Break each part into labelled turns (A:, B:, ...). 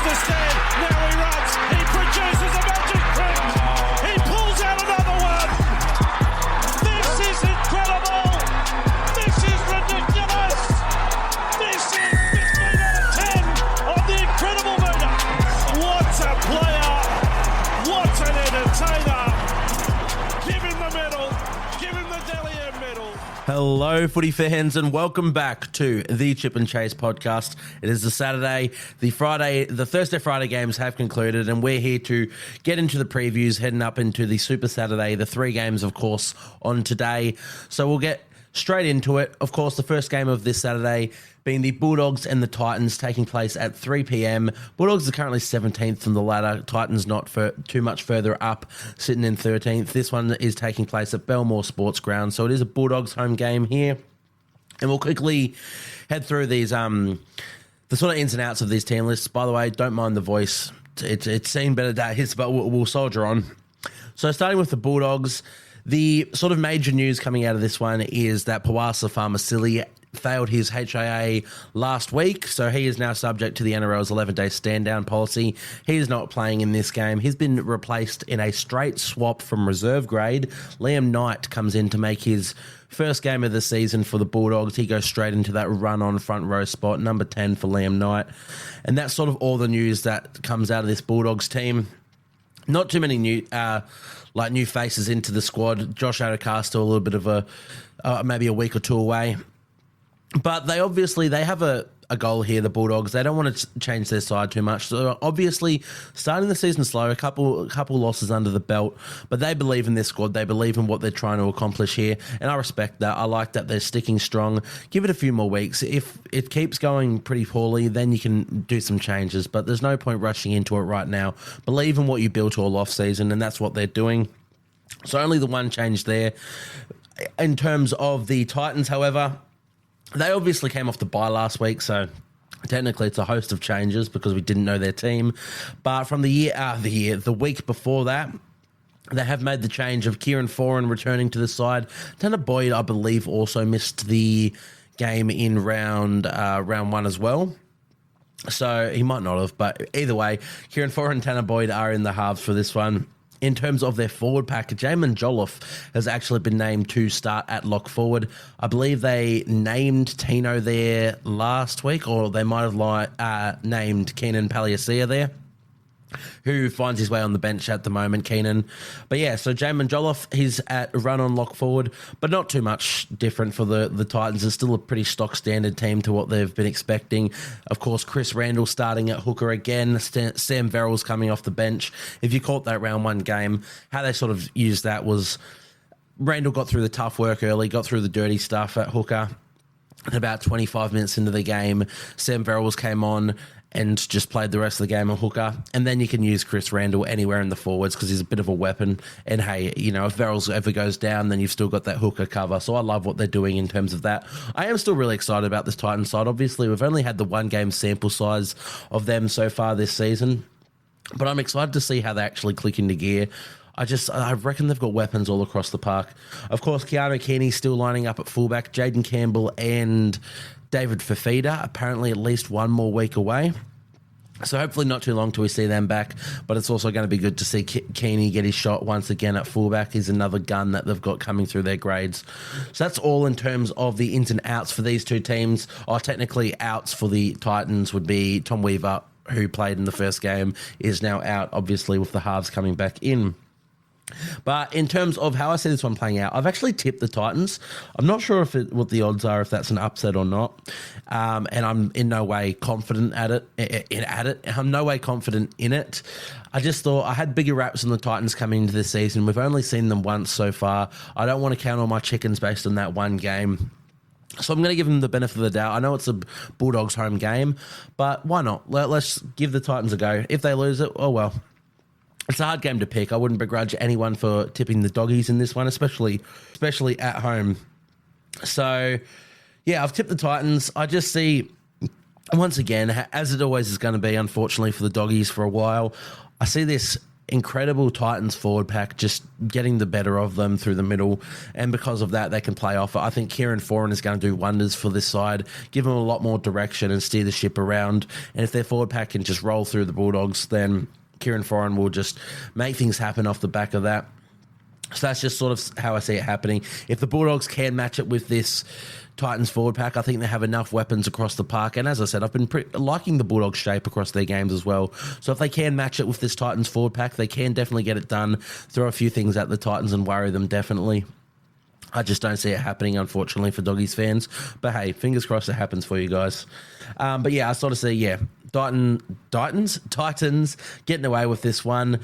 A: the stand. Now he runs. He produces a magic print. He pulls out another one. This is incredible. This is ridiculous. This is 15 out of 10 on the incredible meter. What a player. What an entertainer. Give him the medal. Give him the Delier medal.
B: Hello, footy fans, and welcome back to the Chip and Chase podcast. It is the Saturday. The Thursday, Friday games have concluded, and we're here to get into the previews, heading up into the Super Saturday, the three games, of course, on today. So we'll get straight into it. Of course, the first game of this Saturday being the Bulldogs and the Titans, taking place at 3 p.m. Bulldogs are currently 17th from the ladder. Titans not too much further up, sitting in 13th. This one is taking place at Belmore Sports Ground, so it is a Bulldogs home game here. And we'll quickly head through these the sort of ins and outs of these team lists. By the way, don't mind the voice. It's seen better days, but we'll soldier on. So starting with the Bulldogs, the sort of major news coming out of this one is that Pawasa Famasili failed his HIA last week, so he is now subject to the NRL's 11-day stand-down policy. He is not playing in this game. He's been replaced in a straight swap from reserve grade. Liam Knight comes in to make his first game of the season for the Bulldogs. He goes straight into that run-on front row spot, number 10 for Liam Knight. And that's sort of all the news that comes out of this Bulldogs team. Not too many new faces into the squad. Josh Adokar still a little bit of maybe a week or two away. But they have a goal here, the Bulldogs. They don't want to change their side too much. So obviously, starting the season slow, a couple losses under the belt, but they believe in their squad. They believe in what they're trying to accomplish here, and I respect that. I like that they're sticking strong. Give it a few more weeks. If it keeps going pretty poorly, then you can do some changes, but there's no point rushing into it right now. Believe in what you built all off-season, and that's what they're doing. So only the one change there. In terms of the Titans, however, they obviously came off the bye last week, so technically it's a host of changes because we didn't know their team. But from the week before that, they have made the change of Kieran Foran returning to the side. Tanner Boyd, I believe, also missed the game in round one as well. So he might not have, but either way, Kieran Foran and Tanner Boyd are in the halves for this one. In terms of their forward pack, Jamin Jolliffe has actually been named to start at lock forward. I believe they named Tino there last week, or they might have named Keenan Paliasia there, who finds his way on the bench at the moment, Keenan. But yeah, so Jamin Jolliffe, he's at run on lock forward, but not too much different for the Titans. It's still a pretty stock standard team to what they've been expecting. Of course, Chris Randall starting at hooker again. Sam Verrill's coming off the bench. If you caught that round one game, how they sort of used that was Randall got through the tough work early, got through the dirty stuff at hooker. And about 25 minutes into the game, Sam Verrills came on and just played the rest of the game on hooker. And then you can use Chris Randall anywhere in the forwards because he's a bit of a weapon. And hey, if Verrills ever goes down, then you've still got that hooker cover. So I love what they're doing in terms of that. I am still really excited about this Titans side. Obviously, we've only had the one game sample size of them so far this season, but I'm excited to see how they actually click into gear. I reckon they've got weapons all across the park. Of course, Keanu Keeney's still lining up at fullback. Jaden Campbell and David Fafita, apparently at least one more week away. So hopefully not too long till we see them back, but it's also going to be good to see Keeney get his shot once again at fullback. He's another gun that they've got coming through their grades. So that's all in terms of the ins and outs for these two teams. Technically outs for the Titans would be Tom Weaver, who played in the first game, is now out, obviously, with the halves coming back in. But in terms of how I see this one playing out, I've actually tipped the Titans. I'm not sure what the odds are, if that's an upset or not. And I'm in no way confident at it. I'm no way confident in it. I just thought I had bigger raps on the Titans coming into this season. We've only seen them once so far. I don't want to count all my chickens based on that one game. So I'm going to give them the benefit of the doubt. I know it's a Bulldogs home game, but why not? Let's give the Titans a go. If they lose it, oh well. It's a hard game to pick. I wouldn't begrudge anyone for tipping the Doggies in this one, especially at home. So, yeah, I've tipped the Titans. I just see, once again, as it always is going to be, unfortunately, for the Doggies for a while, I see this incredible Titans forward pack, just getting the better of them through the middle, and because of that, they can play off. I think Kieran Foran is going to do wonders for this side, give them a lot more direction and steer the ship around, and if their forward pack can just roll through the Bulldogs, then Kieran Foran will just make things happen off the back of that. So that's just sort of how I see it happening. If the Bulldogs can match it with this Titans forward pack, I think they have enough weapons across the park. And as I said, I've been liking the Bulldogs shape across their games as well. So if they can match it with this Titans forward pack, they can definitely get it done, throw a few things at the Titans and worry them definitely. I just don't see it happening, unfortunately, for Doggies fans. But hey, fingers crossed it happens for you guys. But yeah, I sort of see, Titans getting away with this one.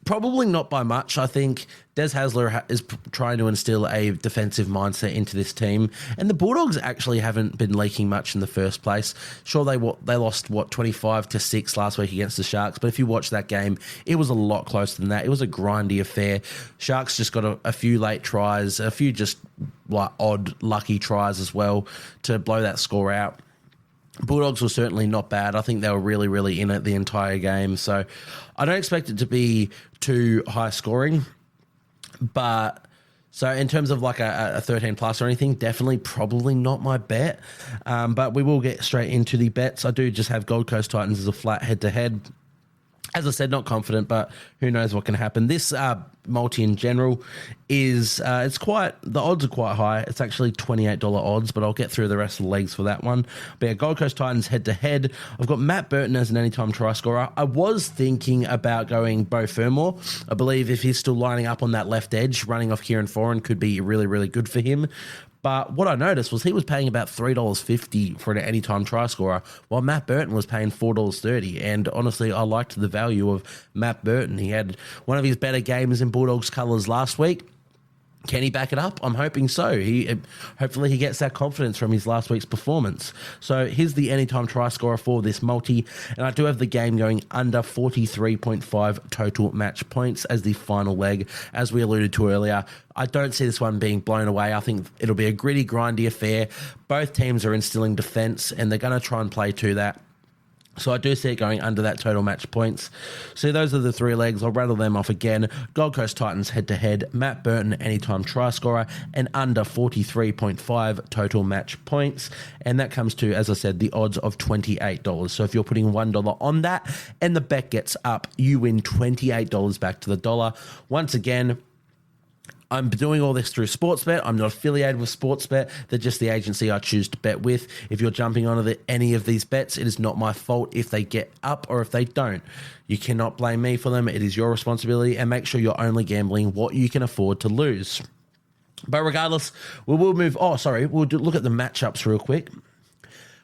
B: Probably not by much. I think Des Hasler is trying to instill a defensive mindset into this team, and the Bulldogs actually haven't been leaking much in the first place. Sure, they lost 25-6 last week against the Sharks, but if you watch that game, it was a lot closer than that. It was a grindy affair. Sharks just got a few late tries, a few just like odd lucky tries as well to blow that score out. Bulldogs were certainly not bad. I think they were really, really in it the entire game. So I don't expect it to be too high scoring. But so in terms of like a 13 plus or anything, definitely probably not my bet. But we will get straight into the bets. I do just have Gold Coast Titans as a flat head-to-head. As I said, not confident, but who knows what can happen. This multi in general is, the odds are quite high. It's actually $28 odds, but I'll get through the rest of the legs for that one. But yeah, Gold Coast Titans head-to-head. I've got Matt Burton as an anytime try scorer. I was thinking about going Beau Fermor. I believe if he's still lining up on that left edge, running off Kieran Foran could be really, really good for him. But what I noticed was he was paying about $3.50 for an anytime try scorer, while Matt Burton was paying $4.30. And honestly, I liked the value of Matt Burton. He had one of his better games in Bulldogs colours last week. Can he back it up? I'm hoping so. Hopefully he gets that confidence from his last week's performance. So here's the anytime try scorer for this multi, and I do have the game going under 43.5 total match points as the final leg, as we alluded to earlier. I don't see this one being blown away. I think it'll be a gritty, grindy affair. Both teams are instilling defence, and they're going to try and play to that. So I do see it going under that total match points. So those are the three legs. I'll rattle them off again. Gold Coast Titans head-to-head, Matt Burton anytime try scorer, and under 43.5 total match points. And that comes to, as I said, the odds of $28. So if you're putting $1 on that and the bet gets up, you win $28 back to the dollar. Once again, I'm doing all this through Sportsbet. I'm not affiliated with Sportsbet. They're just the agency I choose to bet with. If you're jumping onto any of these bets, it is not my fault if they get up or if they don't. You cannot blame me for them. It is your responsibility, and make sure you're only gambling what you can afford to lose. But regardless, we will move. We'll look at the matchups real quick.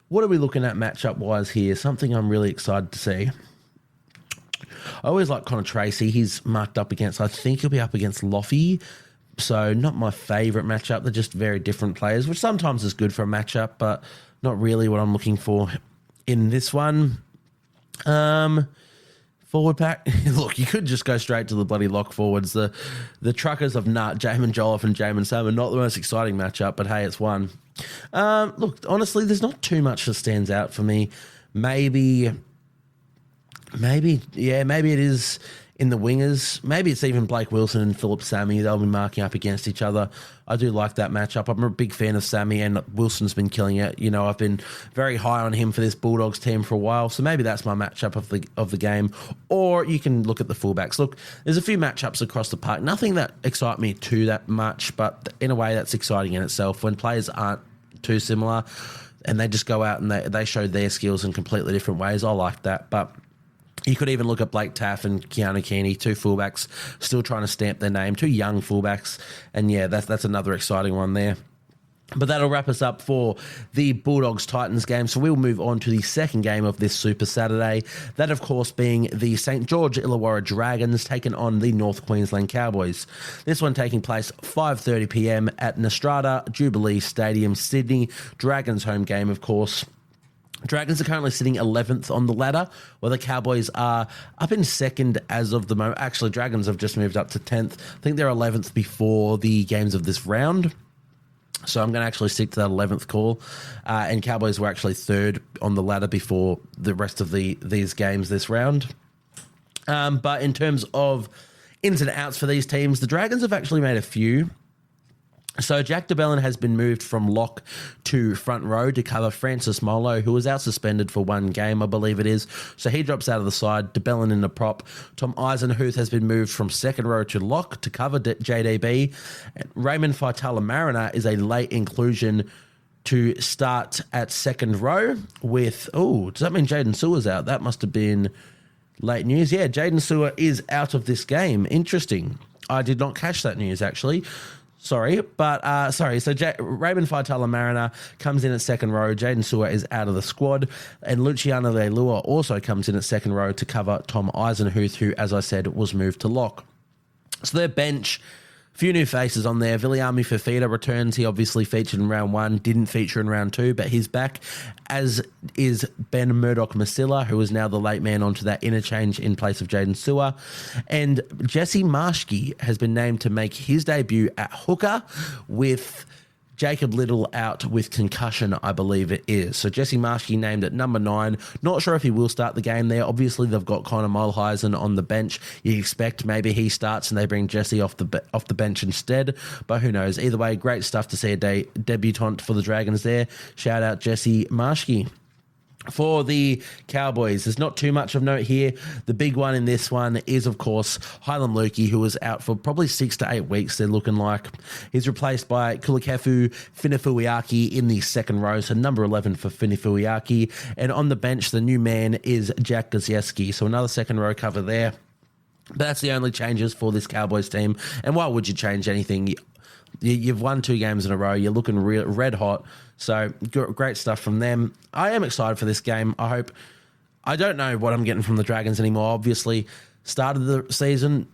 B: What are we looking at matchup-wise here? Something I'm really excited to see. I always like Connor Tracy. He's marked up against, I think he'll be up against Loffy. So not my favourite matchup. They're just very different players, which sometimes is good for a matchup, but not really what I'm looking for in this one. Forward pack. Look, you could just go straight to the bloody lock forwards. The truckers of Nut, Jamin Jolliffe and Jamin Sam are not the most exciting matchup, but hey, it's one. Look, honestly, there's not too much that stands out for me. Maybe it is in the wingers. Maybe it's even Blake Wilson and Philip Sammy. They'll be marking up against each other. I do like that matchup. I'm a big fan of Sammy, and Wilson's been killing it. You know, I've been very high on him for this Bulldogs team for a while, so maybe that's my matchup of the game. Or you can look at the fullbacks. Look, there's a few matchups across the park. Nothing that excite me too that much, but in a way that's exciting in itself when players aren't too similar and they just go out and they show their skills in completely different ways. I like that, but you could even look at Blake Taff and Keanu Keeney, two fullbacks still trying to stamp their name, two young fullbacks. And yeah, that's another exciting one there. But that'll wrap us up for the Bulldogs-Titans game. So we'll move on to the second game of this Super Saturday. That, of course, being the St George Illawarra Dragons taking on the North Queensland Cowboys. This one taking place 5:30 p.m. at Nostrada Jubilee Stadium, Sydney. Dragons home game, of course. Dragons are currently sitting 11th on the ladder, while the Cowboys are up in second as of the moment. Actually, Dragons have just moved up to 10th. I think they're 11th before the games of this round. So I'm going to actually stick to that 11th call. And Cowboys were actually third on the ladder before the rest of these games this round. But in terms of ins and outs for these teams, the Dragons have actually made a few. So Jack de Belin has been moved from lock to front row to cover Francis Molo, who was out suspended for one game, I believe it is. So he drops out of the side, de Belin in the prop. Tom Eisenhuth has been moved from second row to lock to cover JDB. And Raymond Faitala-Mariner is a late inclusion to start at second row with, does that mean Jaden Sewer's out? That must have been late news. Yeah, Jaden Sewer is out of this game. Interesting. I did not catch that news, actually. So Raymond Faitala-Mariner comes in at second row. Jaden Sewer is out of the squad. And Luciano Leilua also comes in at second row to cover Tom Eisenhuth, who, as I said, was moved to lock. So their bench, a few new faces on there. Viliami Fafita returns. He obviously featured in round one, didn't feature in round two, but he's back, as is Ben Murdoch-Masila, who is now the late man onto that interchange in place of Jaden Sewer. And Jesse Marschke has been named to make his debut at hooker, with Jacob Little out with concussion, I believe it is. So Jesse Marschke named at number 9. Not sure if he will start the game there. Obviously, they've got Connor Mulheisen on the bench. You expect maybe he starts and they bring Jesse off the bench instead, but who knows? Either way, great stuff to see a debutant for the Dragons there. Shout out Jesse Marschke. For the Cowboys, there's not too much of note here. The big one in this one is, of course, Hylam Lukey, who was out for probably 6 to 8 weeks, they're looking like. He's replaced by Kulikefu Finifuiaki in the second row, so number 11 for Finifuiaki. And on the bench, the new man is Jack Gosieski, so another second row cover there. But that's the only changes for this Cowboys team. And why would you change anything? You've won 2 games in a row. You're looking red hot. So great stuff from them. I am excited for this game. I don't know what I'm getting from the Dragons anymore. Obviously, started the preseason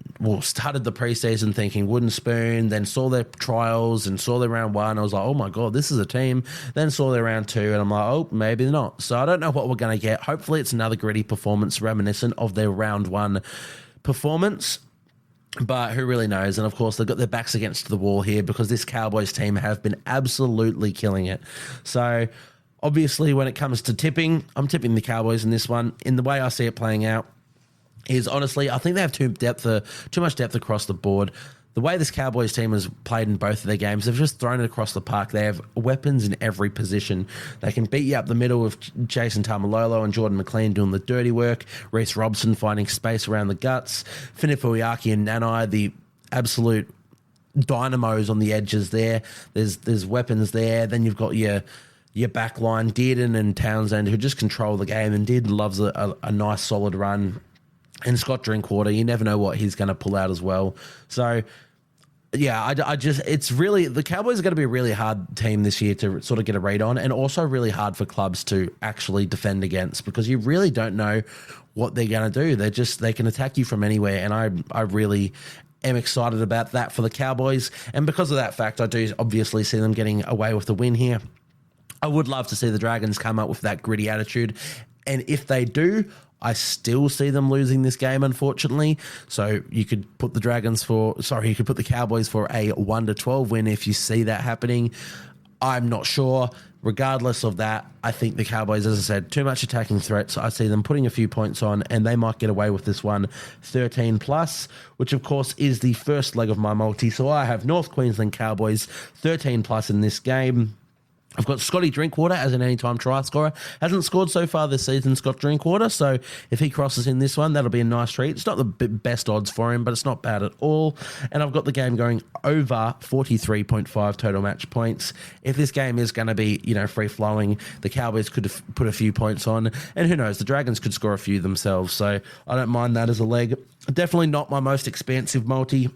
B: thinking wooden spoon, then saw their trials and saw their round 1. I was like, oh my God, this is a team. Then saw their round 2 and I'm like, oh, maybe not. So I don't know what we're going to get. Hopefully it's another gritty performance reminiscent of their round 1 performance. But who really knows? And of course, they've got their backs against the wall here because this Cowboys team have been absolutely killing it. So obviously, when it comes to tipping, I'm tipping the Cowboys in this one. In the way I see it playing out is, honestly, I think they have too much depth across the board. The way this Cowboys team has played in both of their games, they've just thrown it across the park. They have weapons in every position. They can beat you up the middle with Jason Tamalolo and Jordan McLean doing the dirty work. Reece Robson finding space around the guts. Finifuiaki and Nanai, the absolute dynamos on the edges there. There's weapons there. Then you've got your back line, Dearden and Townsend, who just control the game. And Dearden loves a nice solid run. And Scott Drinkwater, you never know what he's going to pull out as well. So, yeah, it's really, the Cowboys are going to be a really hard team this year to sort of get a read on, and also really hard for clubs to actually defend against, because you really don't know what they're going to do. They can attack you from anywhere, and I really am excited about that for the Cowboys. And because of that fact, I do obviously see them getting away with the win here. I would love to see the Dragons come up with that gritty attitude, and if they do, I still see them losing this game, unfortunately. So you could put the Cowboys for a 1-12 win if you see that happening. I'm not sure. Regardless of that, I think the Cowboys, as I said, too much attacking threats. I see them putting a few points on, and they might get away with this one 13+, which of course is the first leg of my multi. So I have North Queensland Cowboys 13+ in this game. I've got Scotty Drinkwater as an anytime try scorer. Hasn't scored so far this season, Scott Drinkwater, so if he crosses in this one, that'll be a nice treat. It's not the best odds for him, but it's not bad at all. And I've got the game going over 43.5 total match points. If this game is going to be, free-flowing, the Cowboys could put a few points on, and who knows, the Dragons could score a few themselves, so I don't mind that as a leg. Definitely not my most expansive multi.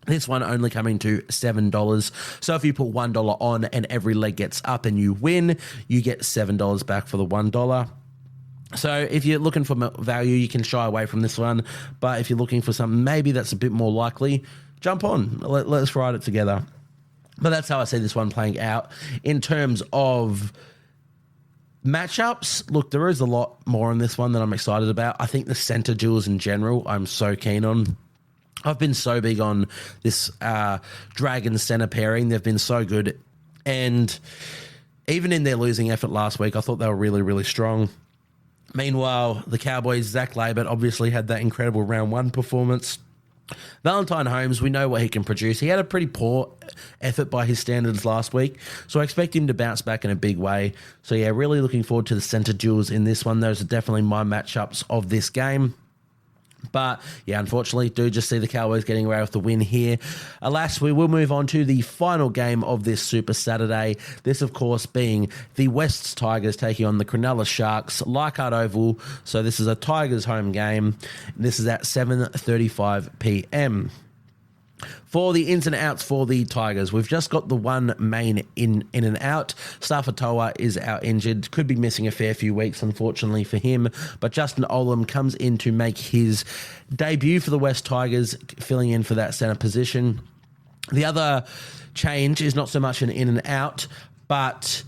B: This one only coming to $7. So if you put $1 on and every leg gets up and you win, you get $7 back for the $1. So if you're looking for value, you can shy away from this one. But if you're looking for something maybe that's a bit more likely, jump on. Let's ride it together. But that's how I see this one playing out. In terms of matchups, look, there is a lot more in this one that I'm excited about. I think the center duels in general, I'm so keen on. I've been so big on this Dragons center pairing. They've been so good. And even in their losing effort last week, I thought they were really, really strong. Meanwhile, the Cowboys, Zach Labert obviously had that incredible round one performance. Valentine Holmes, we know what he can produce. He had a pretty poor effort by his standards last week, so I expect him to bounce back in a big way. So yeah, really looking forward to the centre duels in this one. Those are definitely my matchups of this game. But yeah, unfortunately, do just see the Cowboys getting away with the win here. Alas, we will move on to the final game of this Super Saturday. This, of course, being the Wests Tigers taking on the Cronulla Sharks, Leichhardt Oval. So this is a Tigers home game. This is at 7:35 p.m. For the ins and outs for the Tigers, we've just got the one main in and out. Stafatoa is out injured, could be missing a fair few weeks, unfortunately for him. But Justin Olam comes in to make his debut for the West Tigers, filling in for that centre position. The other change is not so much an in and out, but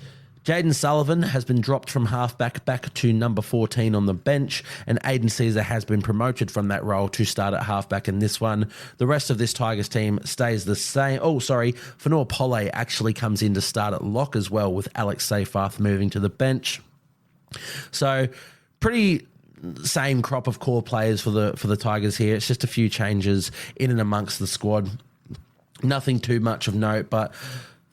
B: Jaden Sullivan has been dropped from halfback back to number 14 on the bench, and Aiden Caesar has been promoted from that role to start at halfback in this one. The rest of this Tigers team stays the same. Fanor Pole actually comes in to start at lock as well, with Alex Seyfarth moving to the bench. So pretty same crop of core players for the Tigers here. It's just a few changes in and amongst the squad. Nothing too much of note, but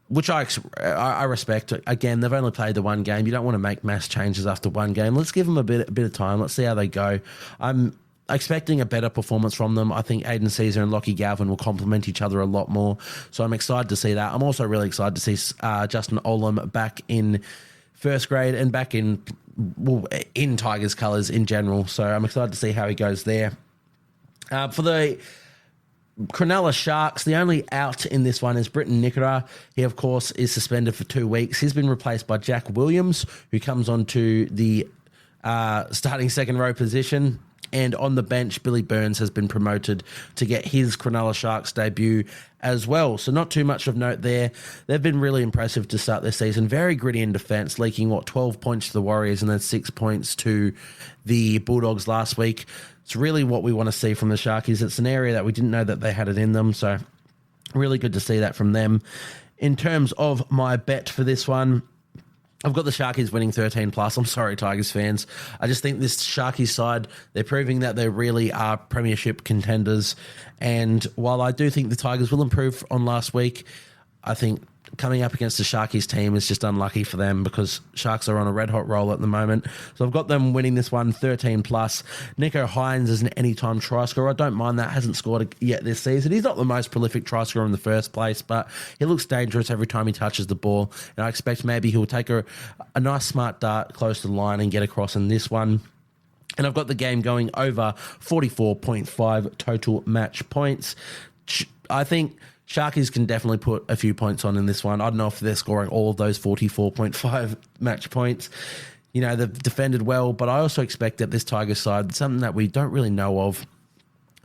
B: which I respect. Again, they've only played the one game. You don't want to make mass changes after one game. Let's give them a bit of time. Let's see how they go. I'm expecting a better performance from them. I think Aiden Caesar and Lockie Galvin will complement each other a lot more. So I'm excited to see that. I'm also really excited to see Justin Olam back in first grade and back in Tigers colours in general. So I'm excited to see how he goes there. For the Cronulla Sharks, the only out in this one is Britton Nicola. He, of course, is suspended for 2 weeks. He's been replaced by Jack Williams, who comes onto the starting second row position. And on the bench, Billy Burns has been promoted to get his Cronulla Sharks debut as well. So not too much of note there. They've been really impressive to start their season. Very gritty in defence, leaking, 12 points to the Warriors and then 6 points to the Bulldogs last week. It's really what we want to see from the Sharkies. It's an area that we didn't know that they had it in them, so really good to see that from them. In terms of my bet for this one, I've got the Sharkies winning 13+. I'm sorry, Tigers fans. I just think this Sharkies side, they're proving that they really are premiership contenders. And while I do think the Tigers will improve on last week, I think coming up against the Sharkies team is just unlucky for them because Sharks are on a red-hot roll at the moment. So I've got them winning this one 13+. Nico Hines is an anytime try scorer. I don't mind that. Hasn't scored yet this season. He's not the most prolific try scorer in the first place, but he looks dangerous every time he touches the ball. And I expect maybe he'll take a nice smart dart close to the line and get across in this one. And I've got the game going over 44.5 total match points. I think Sharkies can definitely put a few points on in this one. I don't know if they're scoring all of those 44.5 match points. You know, they've defended well, but I also expect that this Tigers side, something that we don't really know of,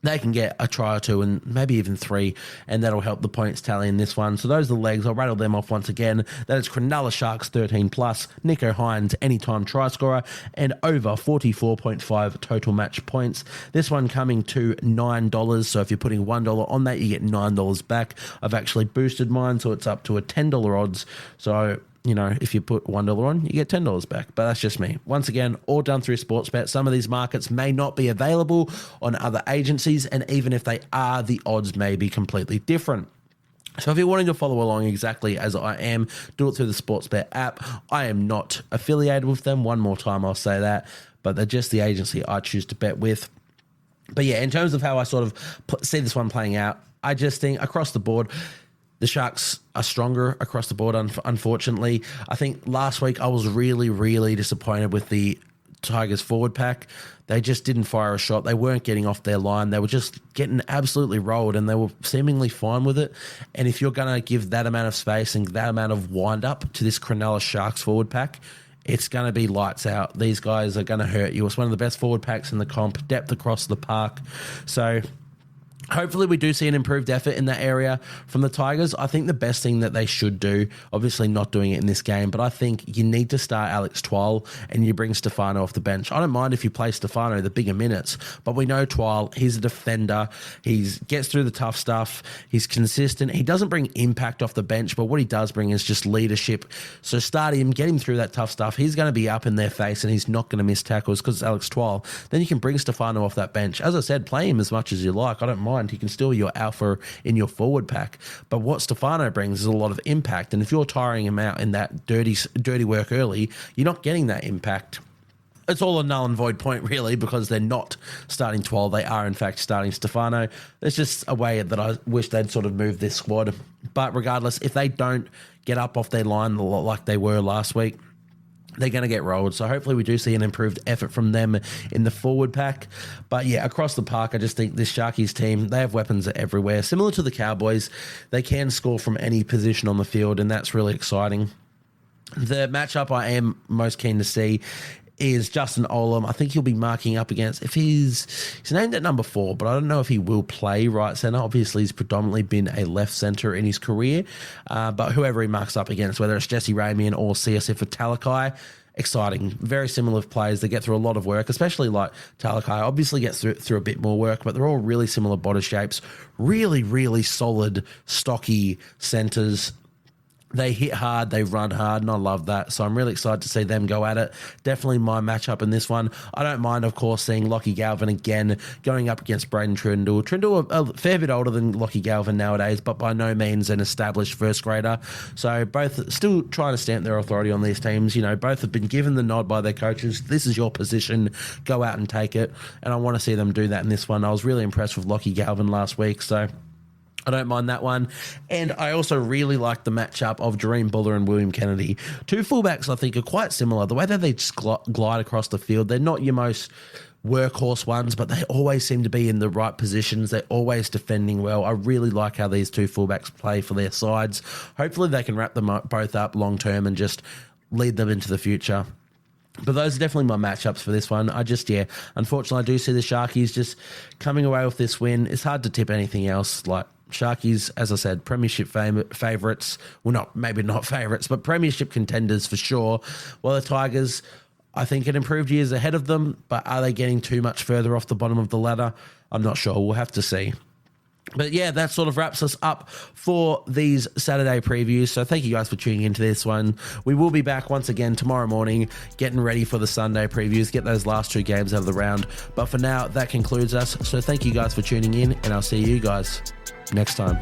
B: they can get a try or two and maybe even 3, and that'll help the points tally in this one. So those are the legs. I'll rattle them off once again. That is Cronulla Sharks 13+, Nico Hines anytime try scorer, and over 44.5 total match points. This one coming to $9. So if you're putting $1 on that, you get $9 back. I've actually boosted mine, so it's up to a $10 odds. So you know, if you put $1 on, you get $10 back. But that's just me. Once again, all done through Sportsbet. Some of these markets may not be available on other agencies, and even if they are, the odds may be completely different. So if you're wanting to follow along exactly as I am, do it through the Sportsbet app. I am not affiliated with them. One more time, I'll say that. But they're just the agency I choose to bet with. But yeah, in terms of how I sort of see this one playing out, I just think across the board, the Sharks are stronger across the board, unfortunately. I think last week I was really, really disappointed with the Tigers forward pack. They just didn't fire a shot. They weren't getting off their line. They were just getting absolutely rolled, and they were seemingly fine with it. And if you're going to give that amount of space and that amount of wind-up to this Cronulla Sharks forward pack, it's going to be lights out. These guys are going to hurt you. It's one of the best forward packs in the comp, depth across the park. So Hopefully we do see an improved effort in that area from the Tigers. I think the best thing that they should do, obviously not doing it in this game, but I think you need to start Alex Twal and you bring Stefano off the bench. I don't mind if you play Stefano the bigger minutes, but we know Twal, he's a defender. He gets through the tough stuff. He's consistent. He doesn't bring impact off the bench, but what he does bring is just leadership. So start him, get him through that tough stuff. He's going to be up in their face and he's not going to miss tackles because it's Alex Twal. Then you can bring Stefano off that bench. As I said, play him as much as you like. I don't mind. He can still be your alpha in your forward pack. But what Stefano brings is a lot of impact. And if you're tiring him out in that dirty work early, you're not getting that impact. It's all a null and void point, really, because they're not starting 12. They are, in fact, starting Stefano. There's just a way that I wish they'd sort of move this squad. But regardless, if they don't get up off their line like they were last week, they're going to get rolled. So hopefully we do see an improved effort from them in the forward pack. But yeah, across the park, I just think this Sharkies team, they have weapons everywhere. Similar to the Cowboys, they can score from any position on the field, and that's really exciting. The matchup I am most keen to see is Justin Olam. I think he'll be marking up against, if he's named at number 4, but I don't know if he will play right centre. Obviously, he's predominantly been a left centre in his career, but whoever he marks up against, whether it's Jesse Ramian or CSF or Talakai, exciting. Very similar players. They get through a lot of work, especially like Talakai obviously gets through a bit more work, but they're all really similar body shapes, really, really solid, stocky centres. They hit hard, they run hard, and I love that. So I'm really excited to see them go at it. Definitely my matchup in this one. I don't mind, of course, seeing Lockie Galvin again going up against Braden Trindle. Trindle a fair bit older than Lockie Galvin nowadays, but by no means an established first grader. So both still trying to stamp their authority on these teams. You know, both have been given the nod by their coaches. This is your position. Go out and take it. And I want to see them do that in this one. I was really impressed with Lockie Galvin last week, so I don't mind that one. And I also really like the matchup of Jareem Buller and William Kennedy. Two fullbacks, I think, are quite similar. The way that they just glide across the field, they're not your most workhorse ones, but they always seem to be in the right positions. They're always defending well. I really like how these two fullbacks play for their sides. Hopefully they can wrap them both up long term and just lead them into the future. But those are definitely my matchups for this one. Unfortunately, I do see the Sharkies just coming away with this win. It's hard to tip anything else. Like Sharkies, as I said, premiership favourites. Well, maybe not favourites, but premiership contenders for sure. Well, the Tigers, I think an improved years ahead of them, but are they getting too much further off the bottom of the ladder? I'm not sure. We'll have to see. But yeah, that sort of wraps us up for these Saturday previews. So thank you guys for tuning into this one. We will be back once again tomorrow morning, getting ready for the Sunday previews, get those last 2 games out of the round. But for now, that concludes us. So thank you guys for tuning in, and I'll see you guys next time.